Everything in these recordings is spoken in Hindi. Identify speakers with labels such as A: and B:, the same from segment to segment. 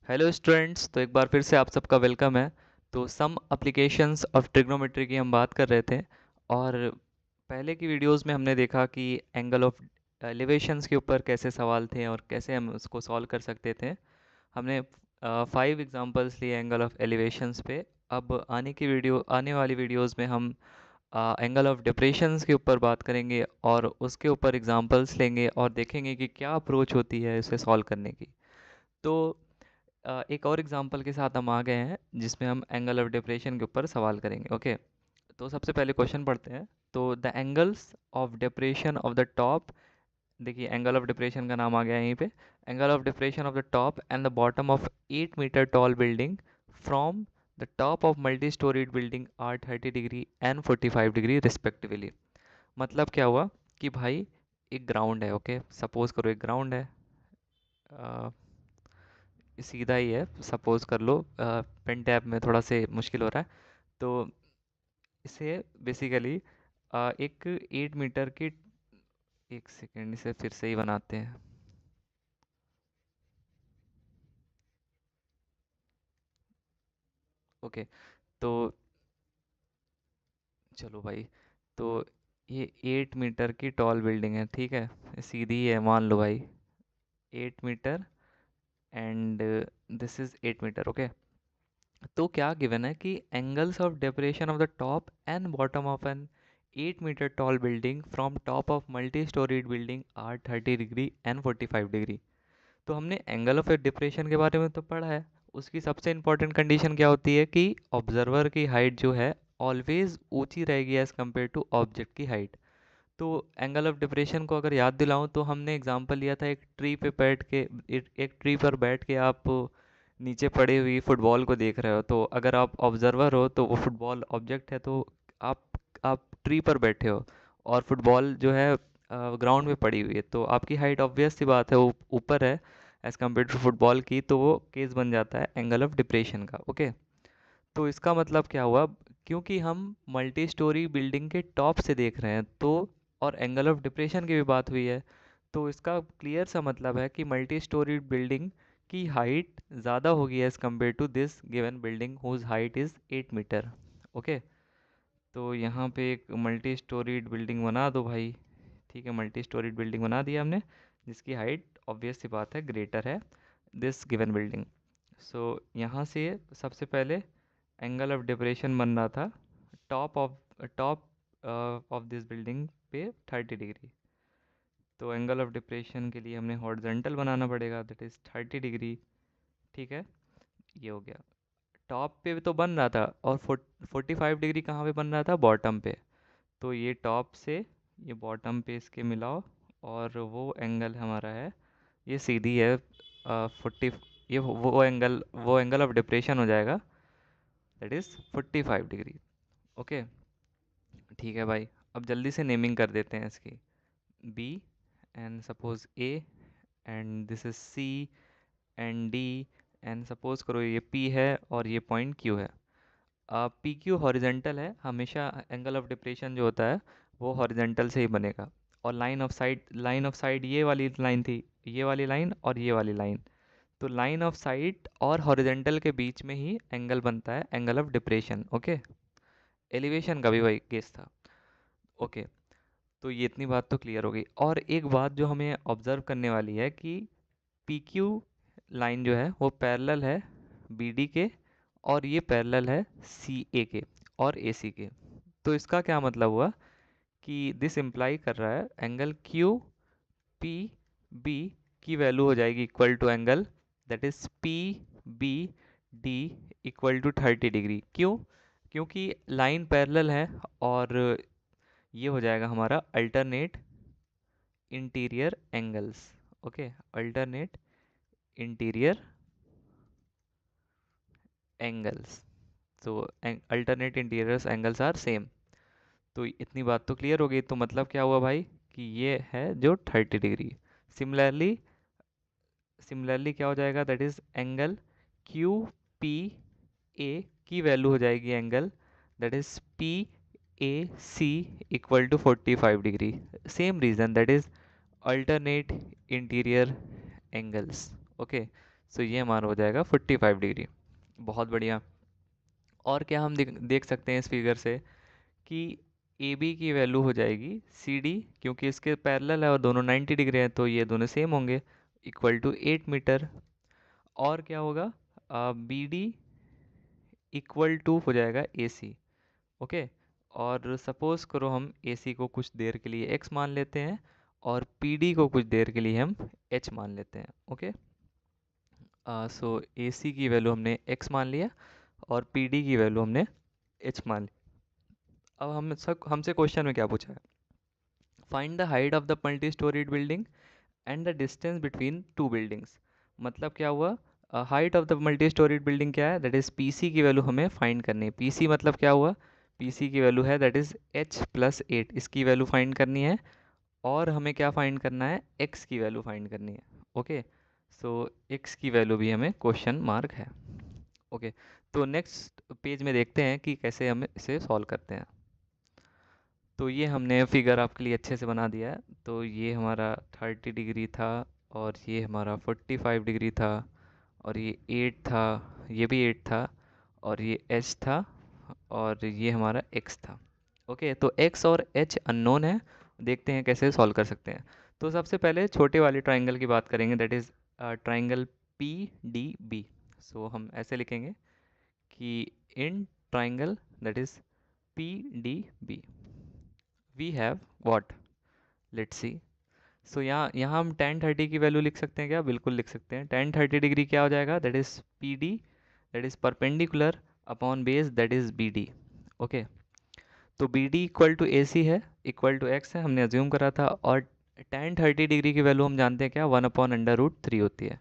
A: हेलो स्टूडेंट्स, तो एक बार फिर से आप सबका वेलकम है। तो सम एप्लीकेशंस ऑफ ट्रिग्नोमेट्री की हम बात कर रहे थे। और पहले की वीडियोस में हमने देखा कि एंगल ऑफ एलिवेशंस के ऊपर कैसे सवाल थे और कैसे हम उसको सॉल्व कर सकते थे। हमने 5 एग्जांपल्स लिए एंगल ऑफ एलिवेशंस पे। अब आने वाली वीडियोस में हम एंगल ऑफ डिप्रेशंस के ऊपर बात करेंगे और उसके ऊपर एग्जांपल्स लेंगे और देखेंगे कि क्या अप्रोच होती है इसे सॉल्व करने की। तो एक और एग्जांपल के साथ हम आ गए हैं जिसमें हम एंगल ऑफ डिप्रेशन के ऊपर सवाल करेंगे। ओके, तो सबसे पहले क्वेश्चन पढ़ते हैं। तो the angles of depression of the top, देखिए एंगल ऑफ डिप्रेशन का नाम आ गया है यहीं पे। Angle of depression of the top and the bottom of 8 meter tall building from the top of multi storeyed building are 30 degree and 45 degree respectively. मतलब क्या हुआ कि भाई एक ग्राउंड है। ओके, सपोज करो एक ग्राउंड है। सीधा ही है, सपोज कर लो। पेन टैब में थोड़ा से मुश्किल हो रहा है। तो इसे बेसिकली एक 8 मीटर की, एक सेकेंड इसे फिर से ही बनाते हैं। ओके, तो चलो भाई। तो ये 8 मीटर की टॉल बिल्डिंग है, ठीक है, सीधी है मान लो भाई। 8 meter and this is 8 metre. Okay, तो क्या गिवन है कि angles of decoration of the top and bottom of an 8 meter tall building from top of multi storeyed building are 30 degree and 45 degree. तो हमने एंगल ऑफ डिप्रेशन के बारे में तो पढ़ा है। उसकी सबसे इंपॉर्टेंट कंडीशन क्या होती है कि ऑब्जर्वर की हाइट जो है ऑलवेज ऊंची रहेगी एज कम्पेयर टू ऑब्जेक्ट की हाइट। तो एंगल ऑफ डिप्रेशन को अगर याद दिलाऊं तो हमने एग्जांपल लिया था एक ट्री पे बैठ के। एक ट्री पर बैठ के आप नीचे पड़ी हुई फुटबॉल को देख रहे हो। तो अगर आप ऑब्जर्वर हो तो वो फुटबॉल ऑब्जेक्ट है। तो आप आप ट्री पर बैठे हो और फुटबॉल जो है ग्राउंड में पड़ी हुई है, तो आपकी हाइट ऑब्वियस सी बात है ऊपर है एज कम्पेयर टू फुटबॉल की। तो वो केस बन जाता है एंगल ऑफ डिप्रेशन का। ओके, तो इसका मतलब क्या हुआ, क्योंकि हम मल्टी स्टोरी बिल्डिंग के टॉप से देख रहे हैं तो, और एंगल ऑफ डिप्रेशन की भी बात हुई है, तो इसका क्लियर सा मतलब है कि मल्टी स्टोरी बिल्डिंग की हाइट ज़्यादा होगी as compare to this given building whose height is 8 metre. Okay, तो यहाँ पे एक मल्टी स्टोरीड बिल्डिंग बना दो भाई। ठीक है, मल्टी स्टोरीड बिल्डिंग बना दिया हमने जिसकी हाइट ऑब्वियस सी बात है ग्रेटर है दिस गिवन बिल्डिंग। सो यहाँ से सबसे पहले एंगल ऑफ डिप्रेशन बन रहा था टॉप ऑफ दिस बिल्डिंग पे 30 डिग्री। तो एंगल ऑफ डिप्रेशन के लिए हमने हॉरिजॉन्टल बनाना पड़ेगा, दैट इज़ 30 डिग्री। ठीक है, ये हो गया। टॉप पे तो बन रहा था और 45 डिग्री कहाँ पे बन रहा था, बॉटम पे। तो ये टॉप से ये बॉटम पे इसके मिलाओ और वो एंगल हमारा है, ये सीधी है 40। ये वो एंगल ऑफ डिप्रेशन हो जाएगा, दैट इज़ 45 डिग्री। ओके, ठीक है भाई। अब जल्दी से नेमिंग कर देते हैं इसकी। B and suppose A and this is C and D and suppose करो ये पी है और ये पॉइंट क्यू है। पी क्यू हॉरिजेंटल है, हमेशा एंगल ऑफ डिप्रेशन जो होता है वो हॉरिजेंटल से ही बनेगा। और लाइन ऑफ साइट ये वाली लाइन थी, ये वाली लाइन और ये वाली लाइन। तो लाइन ऑफ साइट और हॉरिजेंटल के बीच में ही एंगल बनता है angle of depression. Okay, elevation का भी वही केस था। ओके, तो ये इतनी बात तो क्लियर हो गई। और एक बात जो हमें ऑब्जर्व करने वाली है कि पी क्यू लाइन जो है वो पैरेलल है बी डी के, और ये पैरेलल है सी ए के और ए सी के। तो इसका क्या मतलब हुआ कि दिस इम्प्लाई कर रहा है एंगल क्यू पी बी की वैल्यू हो जाएगी equal to angle that is P B D equal to 30 degree. क्यों? क्योंकि लाइन पैरेलल है और ये हो जाएगा हमारा alternate interior angles. Okay, alternate interior angles. तो alternate interior angles are same. तो इतनी बात तो क्लियर हो गई। तो मतलब क्या हुआ भाई कि ये है जो 30 डिग्री। सिमिलरली सिमिलरली क्या हो जाएगा, that is angle Q P A की वैल्यू हो जाएगी angle that is P A C equal to 45 degree. Same reason, that is alternate interior angles. Okay, so ये हमारा हो जाएगा 45 डिग्री। बहुत बढ़िया। और क्या हम देख सकते हैं इस फिगर से कि ए बी की वैल्यू हो जाएगी सी डी, क्योंकि इसके पैरेलल है और दोनों 90 डिग्री हैं, तो ये दोनों सेम होंगे, इक्वल टू 8 मीटर। और क्या होगा, बी डी इक्वल टू हो जाएगा ए सी। ओके। और सपोज करो हम ए सी को कुछ देर के लिए एक्स मान लेते हैं और पी डी को कुछ देर के लिए हम एच मान लेते हैं। ओके। सो ए सी की वैल्यू हमने एक्स मान लिया और पी डी की वैल्यू हमने एच मान ली। अब हमसे क्वेश्चन में क्या पूछा है, find the height of the multi storeyed building and the distance between two buildings. मतलब क्या हुआ, height of the multi storeyed building क्या है, दैट इज़ पी सी की वैल्यू हमें फाइंड करनी है। पी सी मतलब क्या हुआ, पी सी की वैल्यू है दैट इज़ एच प्लस 8, इसकी वैल्यू फाइंड करनी है। और हमें क्या फाइंड करना है, एक्स की वैल्यू फाइंड करनी है। ओके। सो एक्स की वैल्यू भी हमें क्वेश्चन मार्क है। ओके। तो नेक्स्ट पेज में देखते हैं कि कैसे हम इसे सॉल्व करते हैं। तो ये हमने फिगर आपके लिए अच्छे से बना दिया है। तो ये हमारा 30 डिग्री था और ये हमारा 45 डिग्री था और ये 8 था, ये भी 8 था और ये एच था और ये हमारा एक्स था। ओके। तो एक्स और एच अननोन है, देखते हैं कैसे सॉल्व कर सकते हैं। तो सबसे पहले छोटे वाले ट्राइंगल की बात करेंगे, that is triangle P D B. So हम ऐसे लिखेंगे कि in triangle that is P D B we have what, let's see. So यहाँ यहाँ हम tan 30 की वैल्यू लिख सकते हैं क्या, बिल्कुल लिख सकते हैं। tan 30 डिग्री क्या हो जाएगा, that is P D, that is perpendicular upon base, that is B D. Okay. तो B D equal to A C है, इक्वल टू एक्स है, हमने अज्यूम करा था। और tan 30 डिग्री की वैल्यू हम जानते हैं क्या, 1/√3 होती है।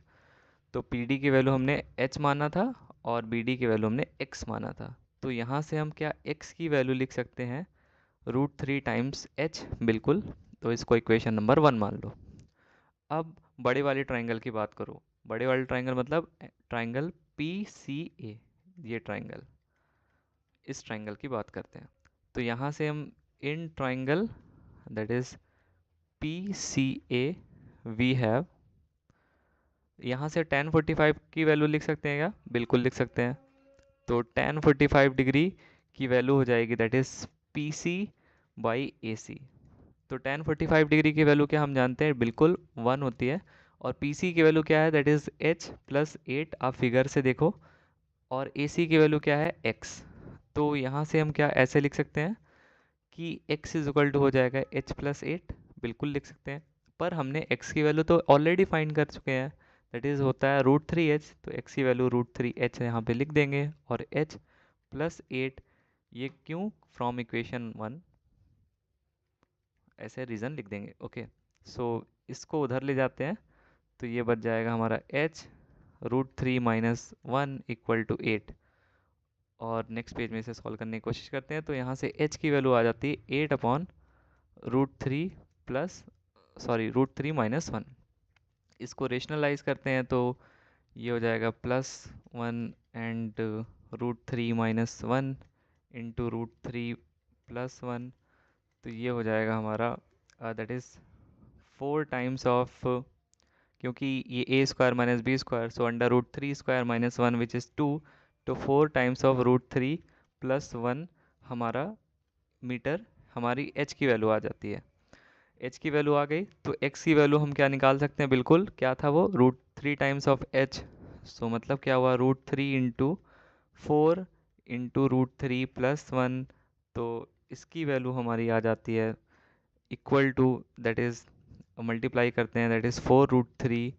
A: तो पी डी की वैल्यू हमने एच माना था और बी डी की वैल्यू हमने एक्स माना था। तो यहाँ से हम क्या एक्स की वैल्यू लिख सकते हैं, √3 टाइम्स एच, बिल्कुल। तो इसको इक्वेशन नंबर 1 मान लो। अब बड़े वाले ट्राइंगल की बात करो, बड़े वाले ट्राइंगल मतलब ट्राइंगल पी सी ए, ये ट्राइंगल, इस ट्राइंगल की बात करते हैं। तो यहाँ से हम in triangle that is P C A we have, यहाँ से tan 45 की वैल्यू लिख सकते हैं क्या, बिल्कुल लिख सकते हैं। तो tan 45 डिग्री की वैल्यू हो जाएगी that is P C by A C. तो tan 45 डिग्री की वैल्यू क्या हम जानते हैं, बिल्कुल 1 होती है। और पी सी की वैल्यू क्या है, दैट इज़ h प्लस 8, आप फिगर से देखो। और ए सी की वैल्यू क्या है, x। तो यहाँ से हम क्या ऐसे लिख सकते हैं कि x इज इक्वल टू हो जाएगा h प्लस 8, बिल्कुल लिख सकते हैं। पर हमने x की वैल्यू तो ऑलरेडी फाइंड कर चुके हैं, दैट इज़ होता है √3h। तो x की वैल्यू √3h यहाँ पे लिख देंगे और h प्लस 8, ये क्यों, फ्रॉम इक्वेशन 1, ऐसे रीज़न लिख देंगे। ओके। सो इसको उधर ले जाते हैं, तो ये बच जाएगा हमारा h √3 माइनस 1 इक्वल टू 8। और नेक्स्ट पेज में इसे सॉल्व करने की कोशिश करते हैं। तो यहाँ से h की वैल्यू आ जाती है 8/√3 प्लस, सॉरी √3 माइनस 1। इसको रेशनलाइज करते हैं तो ये हो जाएगा +1 एंड √3 माइनस 1 इंटू √3 प्लस 1। तो ये हो जाएगा हमारा दैट इज़ 4 टाइम्स ऑफ, क्योंकि ये a square minus b square, so √3² minus 1 which is 2। तो 4 टाइम्स ऑफ √3 प्लस 1 हमारा मीटर, हमारी एच की वैल्यू आ जाती है। एच की वैल्यू आ गई तो एक्स की वैल्यू हम क्या निकाल सकते हैं, बिल्कुल क्या था वो, √3 टाइम्स ऑफ एच। सो मतलब क्या हुआ, √3 इंटू 4 इंटू √3 प्लस 1। तो इसकी वैल्यू हमारी आ जाती है equal to, that is multiply करते हैं, दैट इज़ 4√3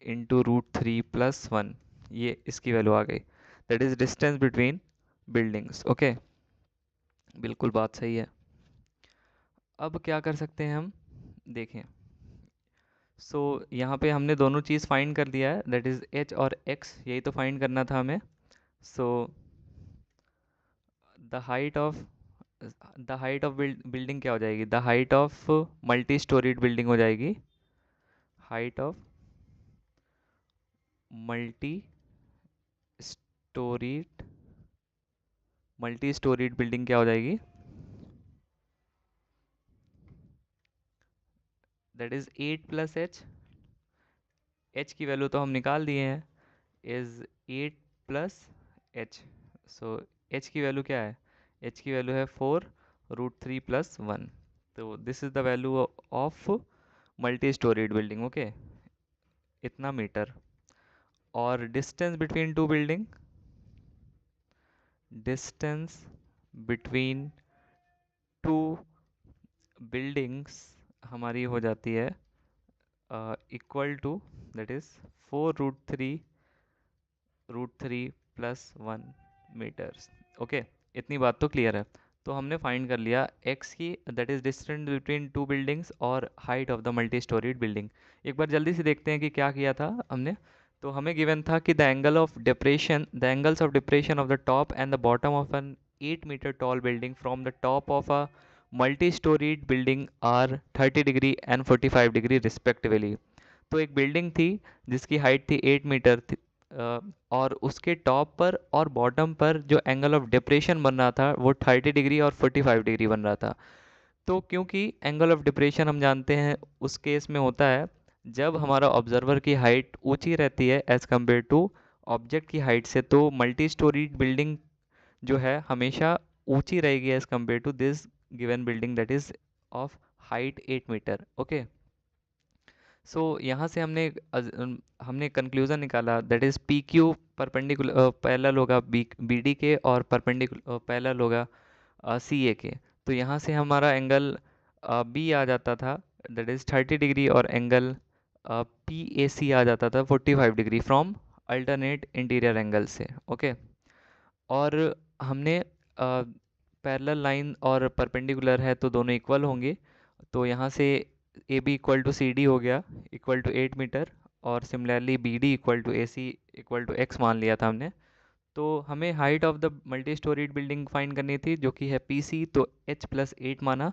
A: इंटू √3 प्लस 1। ये इसकी वैल्यू आ गई, that is distance between buildings. Okay, बिल्कुल बात सही है। अब क्या कर सकते हैं हम, देखें। सो यहाँ पे हमने दोनों चीज़ फाइंड कर दिया है, दैट इज़ एच और एक्स, यही तो फाइंड करना था हमें। So the height of, building क्या हो जाएगी, the height of multi storeyed building हो जाएगी, height of multi storeyed, building क्या हो जाएगी, that is 8 plus H. H की वैल्यू तो हम निकाल दिए हैं, is 8 plus H. So H की वैल्यू क्या है? एच की वैल्यू है 4√3 प्लस 1। तो this is the value of multi storeyed building. Okay, इतना मीटर। और distance between two building, distance between two buildings हमारी हो जाती है equal to, that is 4√3 plus 1 meters. Okay, इतनी बात तो क्लियर है। तो हमने फाइंड कर लिया x की, that is distance between two buildings, और height of the multi storeyed building. एक बार जल्दी से देखते हैं कि क्या किया था हमने। तो हमें गिवन था कि the angles of depression of the top and the bottom of an 8 meter tall building from the top of a multi storeyed building are 30 degree and 45 degree respectively. तो एक बिल्डिंग थी जिसकी हाइट थी 8 मीटर थी, और उसके टॉप पर और बॉटम पर जो एंगल ऑफ डिप्रेशन बन रहा था वो 30 डिग्री और 45 डिग्री बन रहा था। तो क्योंकि एंगल ऑफ डिप्रेशन हम जानते हैं उस केस में होता है जब हमारा ऑब्जर्वर की हाइट ऊंची रहती है एज कम्पेयर टू ऑब्जेक्ट की हाइट से, तो मल्टी स्टोरीड बिल्डिंग जो है हमेशा ऊंची रहेगी as compare to this given building that is of height 8 metre. Okay, so यहाँ से हमने कंक्लूजन निकाला that is P Q perpendicular parallel होगा बी डी के, और परपेंडिकुलर पैरेलल होगा सी ए के। तो यहाँ से हमारा एंगल बी आ जाता था दैट इज 30 डिग्री, और एंगल पी ए सी आ जाता था 45 degree from alternate interior angle से। ओके, और हमने पैरेलल लाइन और परपेंडिकुलर है तो दोनों इक्वल होंगे। तो यहाँ से A B equal to C D हो गया इक्वल टू 8 मीटर, और similarly B D equal to A C equal to x मान लिया था हमने। तो हमें height of the multi storeyed building find करनी थी जो कि है पी सी, तो एच प्लस 8 माना।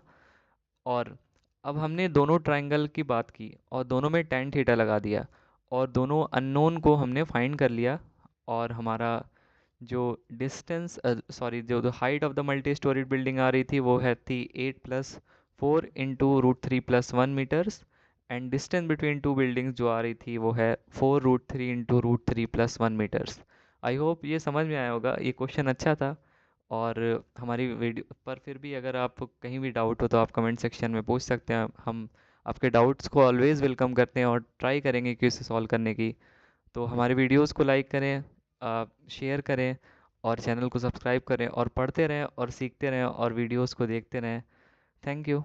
A: और अब हमने दोनों ट्राइंगल की बात की और दोनों में tan थीटा लगा दिया, और दोनों अननोन को हमने फाइंड कर लिया। और हमारा जो डिस्टेंस जो height of the multi storeyed building आ रही थी वो है थी 8+4 × √3 + 1 meters, and distance between two buildings जो आ रही थी वो है 4√3 × √3 + 1 मीटर्स। आई होप ये समझ में आया होगा, ये क्वेश्चन अच्छा था। और हमारी वीडियो पर फिर भी अगर आप कहीं भी डाउट हो तो आप कमेंट सेक्शन में पूछ सकते हैं। हम आपके डाउट्स को ऑलवेज़ वेलकम करते हैं और ट्राई करेंगे कि उसे सॉल्व करने की। तो हमारे वीडियोस को लाइक करें, शेयर करें, और चैनल को सब्सक्राइब करें, और पढ़ते रहें और सीखते रहें और वीडियोस को देखते रहें। Thank you.